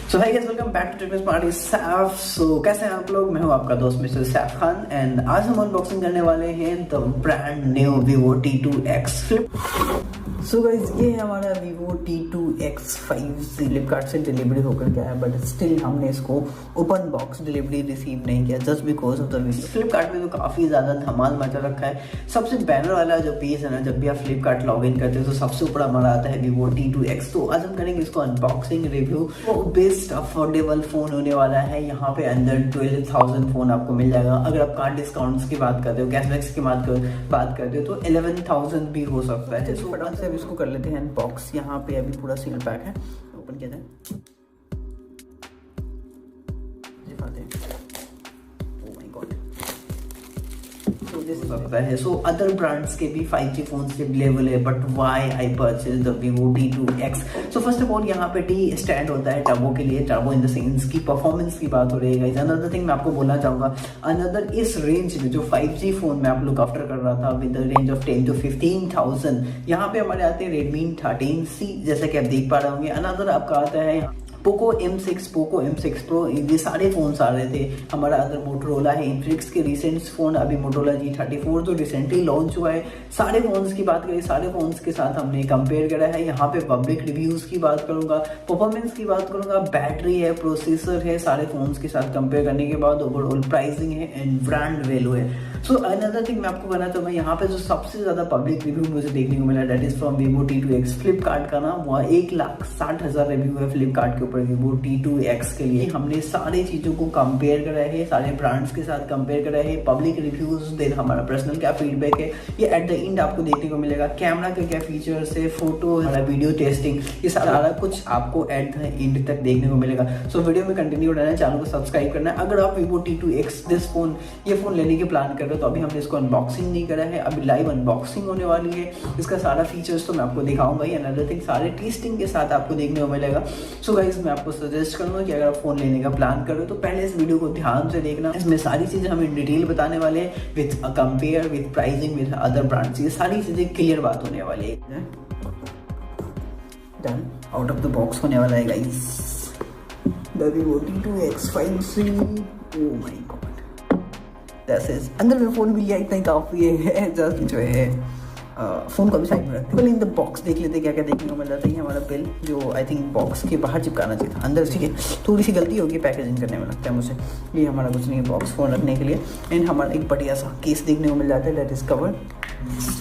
So hi guys, welcome back to technical party Saif. So कैसे हैं आप लोग? मैं हूं आपका दोस्त मिस्टर सैफ खान एंड आज हम अनबॉक्सिंग करने वाले हैं the brand new Vivo T2X Flip। So guys, ये है हमारा Vivo T2X 5 फ्लिपकार्ट से डिलीवरी होकर गया है, बट स्टिल हमने इसको ओपन बॉक्स डिलीवरी रिसीव नहीं किया just because of the video. Flipkart में तो काफ़ी ज़्यादा धमाल मचा रखा है। सबसे बैनर वाला जो पेज है ना, जब भी आप फ्लिपकार्ट लॉग इन करते हो तो सबसे ऊपर हमारा आता है Vivo T2X। तो आज हम करेंगे इसको अनबॉक्सिंग रिव्यू। वो बेस्ट अफोर्डेबल फ़ोन होने वाला है। यहाँ पे अंदर 12,000 फ़ोन आपको मिल जाएगा। अगर आप कार्ड डिस्काउंट्स की बात करते हो, कैशबैक्स की बात करते हो तो 11,000 भी हो सकता है। तो फटाफट से अब इसको कर लेते हैं अनबॉक्स। यहाँ पे अभी पूरा सील पैक है, ओपन किया जाए। सकता है। सो अदर ब्रांड्स के भी 5G फोन अवेलेबल है, but why I purchase the Vivo T2X। So first of all यहाँ पे टी स्टैंड होता है टर्बो के लिए। टर्बो इन द सेंस की परफॉर्मेंस की बात हो रही है। अनदर थिंग मैं आपको बोलना चाहूंगा, अनदर इस रेंज में जो 5G फोन मैं आप लुक आफ्टर कर रहा था with the range of 10 to 15,000, यहाँ पे हमारे आते हैं Redmi 13C, जैसा कि आप देख पा रहे होंगे। अनदर आपका आता है Poco M6, Poco M6 Pro, ये सारे फोन्स आ रहे थे। हमारा अदर मोटरोला है, इन्फिनिक्स के रिसेंट फोन, अभी मोटरोला G34 जो रिसेंटली लॉन्च हुआ है। सारे फोन्स की बात करें, सारे फोन्स के साथ हमने कंपेयर करा है। यहाँ पे पब्लिक रिव्यूज की बात करूंगा, परफॉर्मेंस की बात करूंगा, बैटरी है, प्रोसेसर है, सारे फोन्स के साथ कंपेयर करने के बाद ओवरऑल प्राइसिंग है एंड ब्रांड वैल्यू है। सो अनदर थिंग मैं आपको कहना चाहूँगा, यहाँ पे जो सबसे ज्यादा पब्लिक रिव्यू मुझे देखने को मिला that is from Vivo T2X। Flipkart का ना वो 1,60,000 रिव्यू है फ्लिपकार्ट के ऊपर Vivo T2X के लिए। हमने सारी चीजों को कंपेयर करा है, सारे ब्रांड्स के साथ कंपेयर करा है, पब्लिक रिव्यूज, देन हमारा पर्सनल क्या फीडबैक है, ये एट द एंड आपको देखने को मिलेगा। कैमरा के क्या फीचर्स है, फोटो, हमारा वीडियो टेस्टिंग, ये सारा कुछ आपको एट द एंड तक देखने को मिलेगा। सो वीडियो में कंटिन्यू रहना है, चैनल को सब्सक्राइब करना है। अगर आप Vivo T2X दिस फोन, ये फोन लेने के प्लान कर रहे हो तो अभी हमने इसको अनबॉक्सिंग नहीं करा है, अभी लाइव अनबॉक्सिंग होने वाली है। इसका सारा फीचर्स तो मैं आपको दिखाऊंगा ही, अनदर थिंग सारे टेस्टिंग के साथ आपको देखने को मिलेगा। सो गाइस, मैं आपको सजेस्ट करूंगा कि अगर आप फोन लेने का प्लान कर रहे हो तो पहले इस वीडियो को ध्यान से देखना। इसमें सारी चीजें हमें डिटेल बताने वाले हैं with compare, with pricing, with other brands, ये सारी चीजें क्लियर बात होने वाली है। Done, out of the box होने वाला है guys the Vivo T2X 5C। Oh my God, अंदर में फोन भी लिया, इतना ही काफी है। जस्ट जो है फोन को भी साइड में रखते हैं। पहले इन द बॉक्स देख लेते क्या क्या देखने को मिल रहा था। ये हमारा बिल जो आई थिंक बॉक्स के बाहर चिपकाना चाहिए था, अंदर ठीक है। थोड़ी सी गलती होगी पैकेजिंग करने में लगता है मुझे। ये हमारा कुछ नहीं है, बॉक्स फोन रखने के लिए। एंड हमारा एक बढ़िया सा केस देखने को मिल जाता है दैट इज कवर्ड।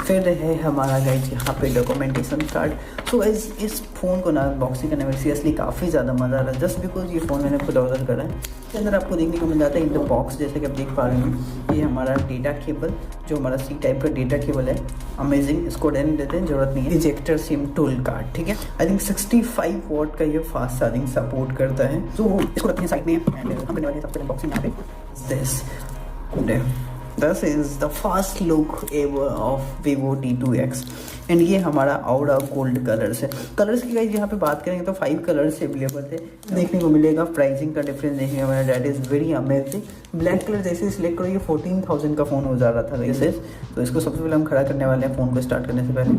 फिर है हमारा गाइज यहाँ पे डॉक्यूमेंटेशन कार्ड। सो इस फ़ोन को ना बॉक्सिंग करने में सीरियसली काफ़ी ज़्यादा मज़ा आ रहा है जस्ट बिकॉज ये फ़ोन मैंने खुद ऑर्डर करा है। इसके अंदर आपको देखने को मिल जाता है इन द बॉक्स, जैसे कि आप देख पा रहे हैं, ये हमारा डेटा केबल, जो हमारा सी टाइप का डेटा केबल है। अमेजिंग, इसको देने देते हैं, जरूरत नहीं है। इजेक्टर सिम टूल कार्ड, ठीक है। आई थिंक 65 वॉट का ये फास्ट चार्जिंग सपोर्ट करता है। सो इसको रखते हैं साइड में एंड हम करने वाले हैं सबसे अनबॉक्सिंग यहाँ पे। This is the first look ever of Vivo T2X and ये हमारा औरा गोल्ड कलर्स है। कलर्स की गाइस यहाँ पे बात करेंगे तो 5 कलर्स अवेलेबल थे, देखने को मिलेगा। प्राइसिंग का डिफरेंस देखने को मिला, that is very amazing. Black colour जैसे सिलेक्ट करो, ये 14,000 का फ़ोन हो जा रहा था वैसे। तो इसको सबसे पहले हम खड़ा करने वाले हैं फ़ोन को स्टार्ट करने से पहले।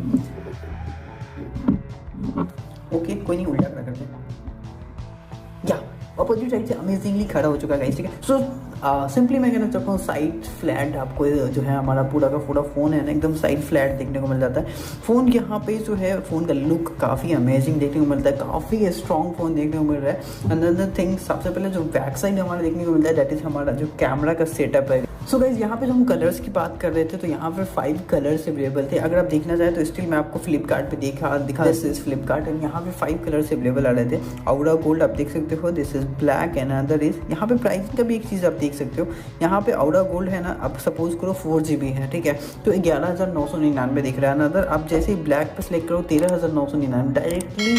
ओके, कोई नहीं, उल्टा खड़ा करते हैं। या अपोजिट साइड से अमेजिंगली खड़ा हो चुका है, ठीक है। सो सिंपली मैं कहना चाहता हूँ साइड फ्लैट आपको जो है हमारा पूरा का पूरा फ़ोन है ना, एकदम साइड फ्लैट देखने को मिल जाता है। फ़ोन यहाँ पे जो है फ़ोन का लुक काफ़ी अमेजिंग देखने को मिलता है, काफ़ी स्ट्रॉन्ग फ़ोन देखने को मिल रहा है। अनदर थिंग, सबसे पहले जो बैक साइड हमारा देखने को मिलता है दैट इज़ हमारा जो कैमरा का सेटअप है। सो गाइस, यहाँ पे जो हम कलर्स की बात कर रहे थे तो यहाँ पे 5 कलर्स अवेलेबल थे। अगर आप देखना चाहें तो स्टिल मैं आपको फ्लिपकार्ट पे दिखा दिस इज फ्लिपकार्ट एंड यहाँ पे 5 कलर्स अवेलेबल आ रहे थे। औरा गोल्ड आप देख सकते हो, this is black and other is. यहाँ पे प्राइस का भी एक चीज़ आप देख सकते हो, यहाँ पे औरा गोल्ड है ना, आप सपोज करो 4GB है, ठीक है, तो 11,999 दिख रहा है। अदर आप जैसे ही ब्लैक पे सिलेक्ट करो 13,999 डायरेक्टली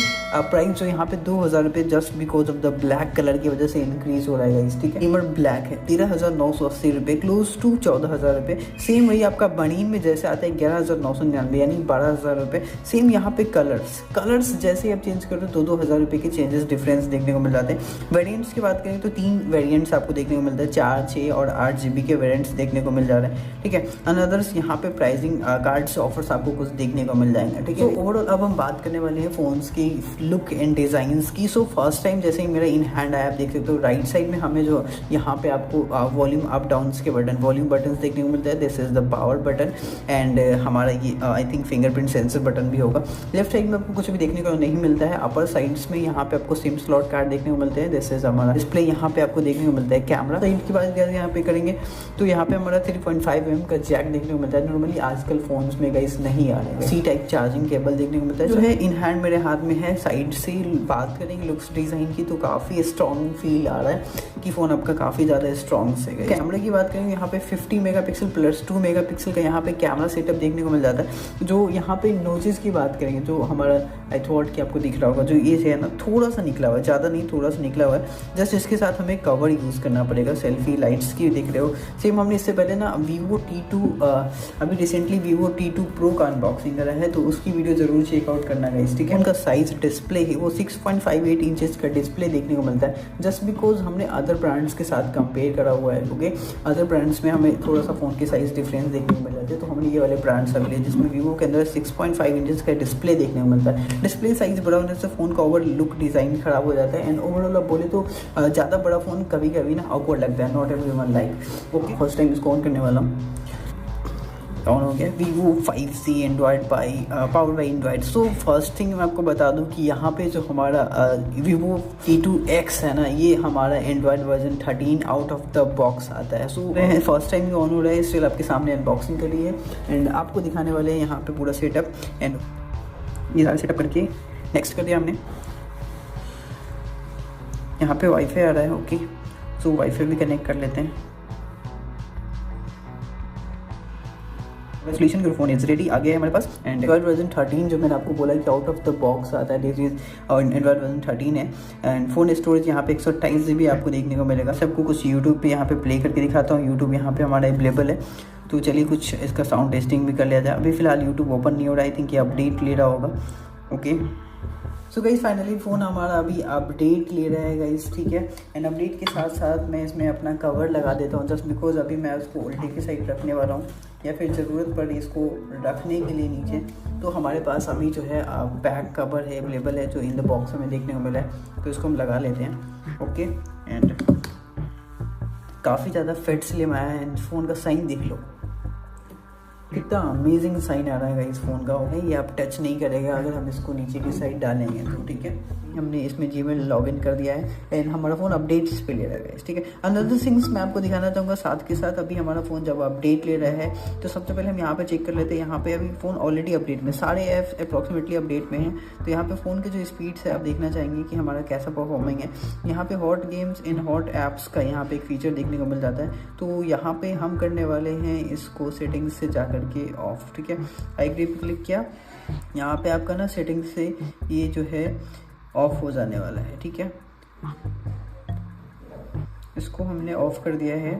प्राइस जो यहाँ पे 2,000 रुपये just because of the black colour की वजह से इंक्रीज हो रहा है, ठीक है। इमर ब्लैक है 13,980 रुपये, क्लोज क्लोज टू 14,000 रुपये। सेम वही आपका बनीन में जैसे आता है 11,999 यानी 12,000 रुपये। सेम यहाँ पे कलर्स जैसे ही आप चेंज करते हो 2-2 हज़ार रुपये के चेंजेस डिफरेंस देखने को मिल जाते हैं। वेरिएंट्स की बात करें तो 3 वेरिएंट्स आपको देखने को मिलता है, 4, 6 और 8 GB के वेरिएंट्स देखने को मिल जा रहे हैं, ठीक है। अनदर्स यहाँ पे प्राइसिंग कार्ड्स ऑफर्स आपको कुछ देखने को मिल जाएंगे, ठीक है। तो ओवरऑल अब हम बात करने वाले हैं फ़ोन्स की लुक एंड डिज़ाइंस की। सो फर्स्ट टाइम जैसे ही मेरा इन हैंड आया, आप देख सकते हो राइट साइड में हमें जो यहाँ पे आपको वॉल्यूम अप डाउन्स के बटन, वॉल्यूम बटन देखने को मिलता है। This is the power button and हमारा ये I think fingerprint sensor button भी होगा। लेफ्ट साइड में आपको कुछ भी देखने को नहीं मिलता है। अपर साइड्स में यहाँ पे आपको सिम स्लॉट कार्ड देखने को मिलते हैं। दिस इज हमारा डिस्प्ले यहाँ पे आपको देखने को मिलता है। कैमरा साइड की बात यहाँ पे करेंगे तो यहाँ पे हमारा 3.5 mm का जैक देखने को मिलता है। नॉर्मली आजकल फोन्स में गाइस नहीं आ रहे हैं। सी टाइप चार्जिंग केबल देखने को मिलता है, जो है इन हैंड मेरे हाथ में है। साइड से बात करेंगे लुक्स डिजाइन की तो काफी स्ट्रॉन्ग फील आ रहा है कि फोन आपका काफी ज्यादा स्ट्रॉन्ग से। कैमरे की बात करेंगे यहाँ पे 50 मेगापिक्सल प्लस 2 मेगापिक्सल का यहाँ पे कैमरा सेटअप देखने को मिल जाता है। जो यहाँ पे नोचेस की बात करेंगे, जो हमारा आई थॉट कि आपको दिख रहा होगा, जो ये है ना थोड़ा सा निकला हुआ है, ज़्यादा नहीं थोड़ा सा निकला हुआ है। जस्ट इसके साथ हमें कवर यूज़ करना पड़ेगा। सेल्फी लाइट्स की देख रहे हो, सेम हमने इससे पहले ना Vivo T2 अभी रिसेंटली Vivo T2 Pro का अनबॉक्सिंग करा है, तो उसकी वीडियो जरूर चेकआउट करना गाइस, ठीक है। उनका साइज डिस्प्ले है वो 6.58 इंचेस का डिस्प्ले देखने को मिलता है, जस्ट बिकॉज हमने अदर ब्रांड्स के साथ कंपेयर करा हुआ है। ओके, अदर ब्रांड्स में हमें थोड़ा सा फ़ोन के साइज़ डिफरेंस देखने को मिल जाते हैं, तो हमने ये वाले ब्रांड्स अभी लिए जिसमें Vivo के अंदर 6.5 इंचेस का डिस्प्ले देखने को मिलता है। डिस्प्ले साइज बड़ा होने से फ़ोन का ओवर लुक डिज़ाइन खराब हो जाता है एंड ओवरऑल आप बोले तो ज़्यादा बड़ा फ़ोन कभी कभी ना ऑकवर्ड लगता है, not everyone like. Okay, first time इसको ऑन करने वाला हूँ। ऑन हो गया। Vivo 5C Android power by Android. So first thing मैं आपको बता दूं कि यहाँ पे जो हमारा Vivo T2X है ना, ये हमारा Android version 13 out of the box आता है। सो फर्स्ट टाइम ये ऑन हो रहा है, स्टिल आपके सामने अनबॉक्सिंग करी है एंड आपको दिखाने वाले हैं यहाँ पे पूरा सेटअप एंड ये सारा सेटअप करके नेक्स्ट कर दिया हमने। यहाँ पे वाईफाई आ रहा है। ओके, सो वाईफाई भी कनेक्ट कर लेते हैं। रेजोल्यूशन का फोन इज रेडी आ गया है हमारे पास एंड एंड्रॉयड वर्जन 13 जो मैंने आपको बोला कि आउट ऑफ द बॉक्स आता है, दिस इज एंड्रॉयड वर्जन 13 है एंड फोन स्टोरेज यहाँ पे 128 GB आपको देखने को मिलेगा। सबको कुछ यूट्यूब पे यहाँ पे प्ले करके दिखाता हूँ। यूट्यूब यहाँ पे हमारा अवेलेबल है, तो चलिए कुछ इसका साउंड टेस्टिंग भी कर लिया जाए। अभी फिलहाल यूट्यूब ओपन नहीं हो रहा है, आई थिंक ये अपडेट ले रहा होगा। Okay, so guys finally phone हमारा अभी अपडेट ले रहा है गाइस, ठीक है। एंड अपडेट के साथ साथ मैं इसमें अपना कवर लगा देता हूँ, जस्ट बिकॉज अभी मैं उसको उल्टे की साइड रखने वाला हूँ या फिर ज़रूरत पड़ी इसको रखने के लिए नीचे, तो हमारे पास अभी जो है बैक कवर है अवेलेबल है जो इन द बॉक्स हमें देखने को मिला है, तो इसको हम लगा लेते हैं। ओके, एंड काफ़ी ज़्यादा फिट स्लिम आया है एंड फ़ोन का साइन देख लो, कितना अमेजिंग साइन आ रहा है इस फ़ोन का। नहीं, ये आप टच नहीं करेगा अगर हम इसको नीचे की साइड डालेंगे तो, ठीक है। हमने इसमें Gmail लॉगिन कर दिया है एंड हमारा फ़ोन अपडेट्स पे ले रहा है, ठीक है। अनदर थिंग्स मैं आपको दिखाना चाहूँगा साथ के साथ, अभी हमारा फ़ोन जब अपडेट ले रहा है तो सबसे पहले हम यहाँ पे चेक कर लेते हैं। यहाँ पे अभी फ़ोन ऑलरेडी अपडेट में, सारे ऐप्स अप्रॉक्सीमेटली अपडेट में हैं, तो यहाँ पे फ़ोन के जो स्पीड्स है आप देखना चाहेंगे कि हमारा कैसा परफॉर्मिंग है। यहाँ पे hot games in hot apps का यहाँ पे एक फीचर देखने को मिल जाता है, तो यहाँ पे हम करने वाले हैं इसको सेटिंग्स से जा करके ऑफ, ठीक है। आई एग्री पे क्लिक किया, यहाँ पे आपका ना सेटिंग से ये जो है ऑफ हो जाने वाला है, ठीक है। इसको हमने ऑफ कर दिया है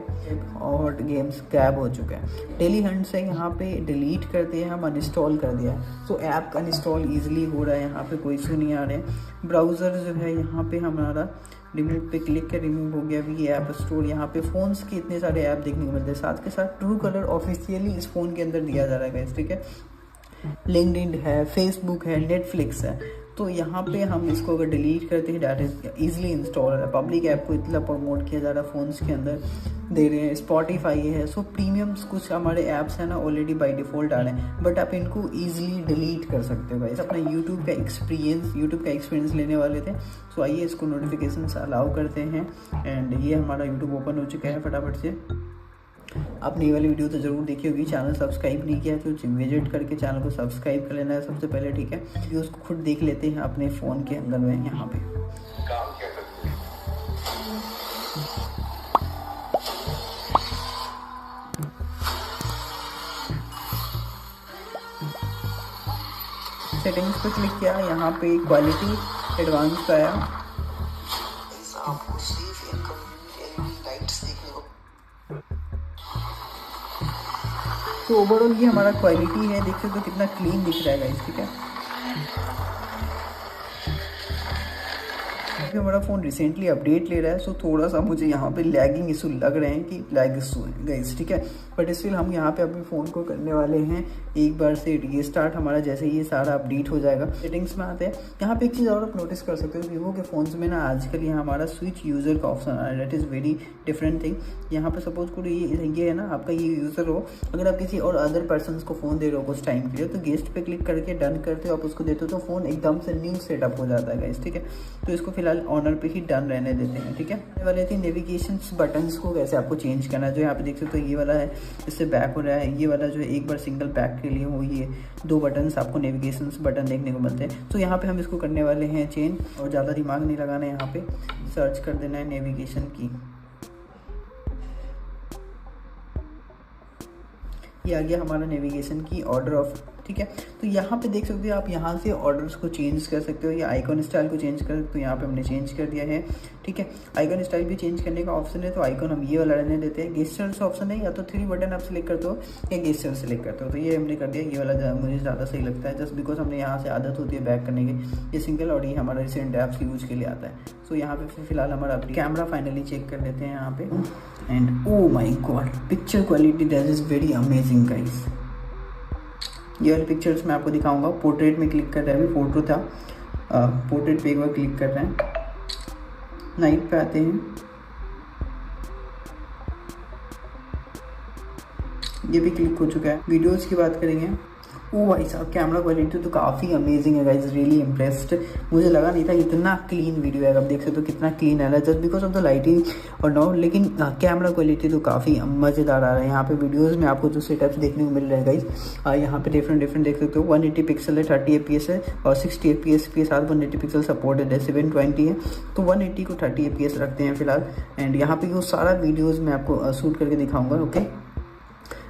और गेम्स गैब हो चुका है। डेली हंट से यहाँ पे डिलीट कर दिया है, हम अनइंस्टॉल कर दिया है, तो ऐप अनइंस्टॉल ईजिली हो रहा है, यहाँ पे कोई इशू नहीं आ रहे। ब्राउज़र जो है यहाँ पे हमारा रिमूव पे क्लिक कर रिमूव हो गया। भी ऐप स्टोर, यहाँ पे फ़ोन्स के इतने सारे ऐप देखने को मिलते हैं। साथ के साथ ट्रू कलर ऑफिशियली इस फ़ोन के अंदर दिया जा रहा है, ठीक है। लिंक्डइन है, फेसबुक है, नेटफ्लिक्स है, तो यहाँ पे हम इसको अगर डिलीट करते हैं डायरेक्ट ईजिली इंस्टॉल है। पब्लिक ऐप को इतना प्रमोट किया जा रहा है फ़ोन्स के अंदर दे रहे हैं। स्पॉटिफाई है, सो प्रीमियम्स कुछ हमारे ऐप्स हैं ना ऑलरेडी बाय डिफ़ॉल्ट आ रहे हैं, बट आप इनको ईजिली डिलीट कर सकते हो गाइस। अपना यूट्यूब का एक्सपीरियंस लेने वाले थे, सो आइए इसको नोटिफिकेशन अलाउ करते हैं एंड ये हमारा यूट्यूब ओपन हो चुका है। फटाफट से आपने ये वाली वीडियो तो ज़रूर देखी होगी, चैनल सब्सक्राइब नहीं किया तो विजिट करके चैनल को सब्सक्राइब कर लेना है सबसे पहले, ठीक है। वीडियोस को खुद देख लेते हैं अपने फ़ोन के अंदर में। यहाँ पे सेटिंग्स पे क्लिक किया, यहाँ पे क्वालिटी एडवांस का आया। आपको सिर्फ इनकम लाइट्स देखने को तो ओवरऑल ये हमारा क्वालिटी है, देख सकते हो कितना क्लीन दिख रहा है गाइस, ठीक है। अभी हमारा फ़ोन रिसेंटली अपडेट ले रहा है, सो थोड़ा सा मुझे यहाँ पे लैगिंग इशू लग रहे हैं कि लैग इशू है गाइस, ठीक है। बट स्टिल हम यहाँ पे अपने फ़ोन को करने वाले हैं एक बार से रीस्टार्ट हमारा, जैसे ये सारा अपडेट हो जाएगा। सेटिंग्स में आते हैं, यहाँ पे एक चीज़ और आप नोटिस कर सकते हो, वीवो के फ़ोन्स में ना आजकल यहाँ हमारा स्विच यूज़र का ऑप्शन आ रहा है, that is very different thing. यहाँ पे सपोज करो ये है ना आपका ये यूज़र हो, अगर आप किसी और अदर पर्सन को फ़ोन दे रहे हो कुछ टाइम के लिए, तो गेस्ट पे क्लिक करके डन करते हो, आप उसको देते हो तो फ़ोन एकदम से न्यू सेटअप हो जाता है गाइस, ठीक है। तो इसको फिलहाल ऑनर पे ही डन रहने देते हैं, ठीक है। आने वाले थे नेविगेशन बटन्स को कैसे आपको चेंज करना है, जो यहाँ पे देख सकते हो ये वाला है, इससे बैक हो रहा है, ये वाला जो है एक बार सिंगल बैक के लिए हो, ये 2 बटन्स आपको नेविगेशन बटन देखने को मिलते हैं। तो यहाँ पे हम इसको करने वाले हैं चेंज, और ज़्यादा दिमाग नहीं लगाना है, यहाँ पे सर्च कर देना है नेविगेशन की। ये आ गया हमारा नेविगेशन की ऑर्डर ऑफ, ठीक है। तो यहाँ पे देख सकते हो आप यहाँ से ऑर्डर्स को चेंज कर सकते हो, या आइकॉन स्टाइल को चेंज कर सकते हो। यहाँ पे हमने चेंज कर दिया है, ठीक है। आइकॉन स्टाइल भी चेंज करने का ऑप्शन है, तो आइकॉन हम ये वाला रहने देते हैं। गेस्चर्स ऑप्शन है, या तो 3 बटन आप सिलेक्ट करते हो या गेस्चर सेलेक्ट करते हो, तो ये हमने कर दिया। ये वाला मुझे ज़्यादा सही लगता है, जस्ट बिकॉज हमने यहाँ से आदत होती है बैक करने की। ये सिंगल और ये हमारा रिसेंट ऐप्स के यूज के लिए आता है। सो यहाँ पे फिलहाल हमारा कैमरा फाइनली चेक कर लेते हैं यहाँ पे, and oh my God, picture quality that is very amazing guys. ये वाले पिक्चर्स मैं आपको दिखाऊंगा। पोर्ट्रेट में क्लिक कर रहे हैं, अभी फोटो था, पोर्ट्रेट पे एक बार क्लिक कर रहे हैं, नाइट पे आते हैं, ये भी क्लिक हो चुका है। वीडियोस की बात करेंगे, ओ भाई साहब कैमरा क्वालिटी तो काफ़ी अमेजिंग है गाइज, रियली इम्प्रेस्ड। मुझे लगा नहीं था इतना क्लीन वीडियो है, अब देख सकते हो कितना क्लीन आ रहा है, just because of the lighting और नो, लेकिन कैमरा क्वालिटी तो काफ़ी मज़ेदार आ रहा है। यहाँ पे वीडियोस में आपको जो सेटअप्स देखने को मिल रहे हैं गाइज, यहाँ पे डिफरेंट देख सकते हो। 180 पिक्सल है, 30 fps है, और 60 fps के साथ 180 पिक्सल सपोर्टेड है, 720 है, तो 180 को 30 fps रखते हैं फिलहाल। एंड यहाँ पे वो सारा वीडियोज़ मैं आपको शूट करके दिखाऊँगा, ओके।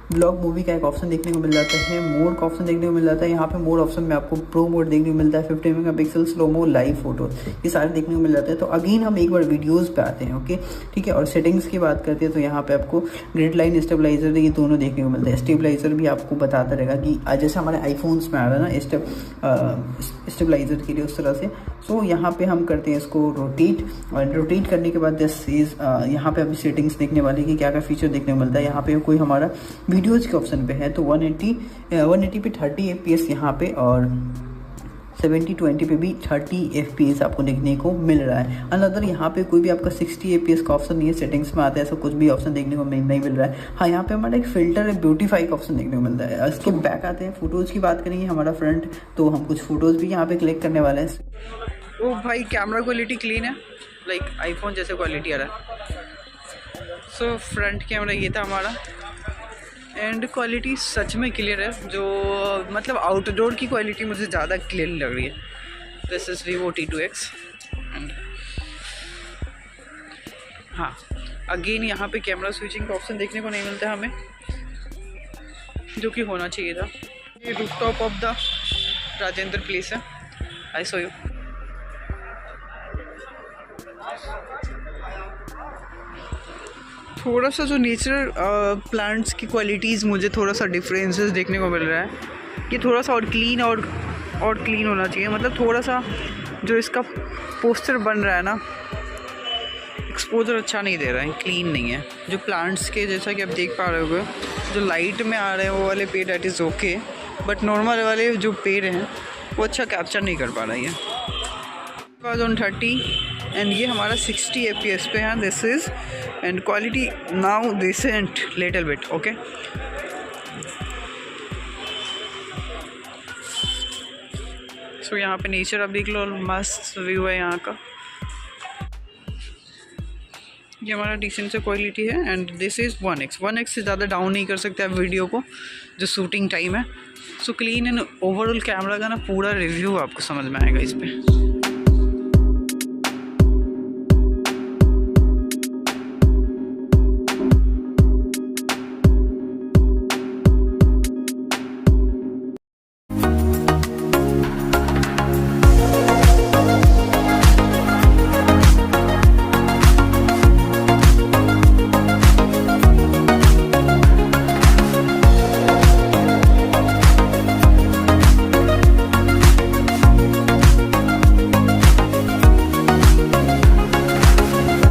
ब्लॉग मूवी का एक ऑप्शन देखने को मिल जाता है, मोड का ऑप्शन देखने को मिल जाता है। यहाँ पे मोड ऑप्शन में आपको प्रो मोड देखने को मिलता है, 50 megapixel slow mo, live photo, ये सारे देखने को मिल जाते हैं। तो अगेन हम एक बार वीडियोस पे आते हैं, ओके, ठीक है। और सेटिंग्स की बात करते हैं, तो यहाँ पे आपको ग्रिड लाइन, स्टेबलाइजर, ये दोनों देखने को मिलता है। स्टेबलाइजर भी आपको बताता रहेगा कि जैसे हमारे आईफोन्स में आ रहा है ना स्टेबलाइजर के लिए, उस तरह से। सो यहाँ पे हम करते हैं इसको रोटेट, और रोटेट करने के बाद दिस इज यहाँ पे अभी सेटिंग्स देखने वाले कि क्या क्या फीचर देखने को मिलता है। यहाँ पे कोई हमारा वीडियोज़ के ऑप्शन पे है, तो 180 पे 30 fps यहाँ पे, और 7020 पे भी 30 fps आपको देखने को मिल रहा है। अनदर यहाँ पे कोई भी आपका 60 fps का ऑप्शन नहीं है, सेटिंग्स में आता है, ऐसा कुछ भी ऑप्शन देखने को नहीं मिल रहा है। हाँ, यहाँ पे हमारा एक फिल्टर है, ब्यूटीफाई का ऑप्शन देखने को मिलता है। इसके बैक आते हैं, फोटोज़ की बात करेंगे, हमारा फ्रंट, तो हम कुछ फोटोज़ भी यहाँ पे क्लिक करने वाले हैं। ओ भाई कैमरा क्वालिटी क्लीन है, लाइक आईफोन जैसे क्वालिटी आ रहा है। सो फ्रंट कैमरा ये था हमारा, एंड क्वालिटी सच में क्लियर है, जो मतलब आउटडोर की क्वालिटी मुझे ज़्यादा क्लियर लग रही है। This is Vivo T2X। And हाँ, अगेन यहाँ पे कैमरा स्विचिंग का ऑप्शन देखने को नहीं मिलता है हमें, जो कि होना चाहिए था। ये rooftop of the Rajendra place है, आई सो यू। थोड़ा सा जो नेचुरल प्लांट्स की क्वालिटीज़ मुझे थोड़ा सा डिफरेंसेस देखने को मिल रहा है, कि थोड़ा सा और क्लीन होना चाहिए। मतलब थोड़ा सा जो इसका पोस्टर बन रहा है ना, एक्सपोजर अच्छा नहीं दे रहा है, क्लीन नहीं है। जो प्लांट्स के, जैसा कि आप देख पा रहे हो, जो लाइट में आ रहे हैं वो वाले पेड़ that is okay, but normal वाले जो पेड़ हैं वो अच्छा कैप्चर नहीं कर पा रही है। 1030 एंड ये हमारा 60 fps पे है, this is, and quality now decent little bit, okay. So यहाँ पे नेचर आप देख लो, मस्त व्यू है यहाँ का। ये हमारा डिसेंट से क्वालिटी है, एंड दिस इज़ 1x से ज़्यादा डाउन नहीं कर सकते आप वीडियो को, जो शूटिंग टाइम है। So clean and overall camera का ना पूरा रिव्यू आपको समझ में आएगा इस पर।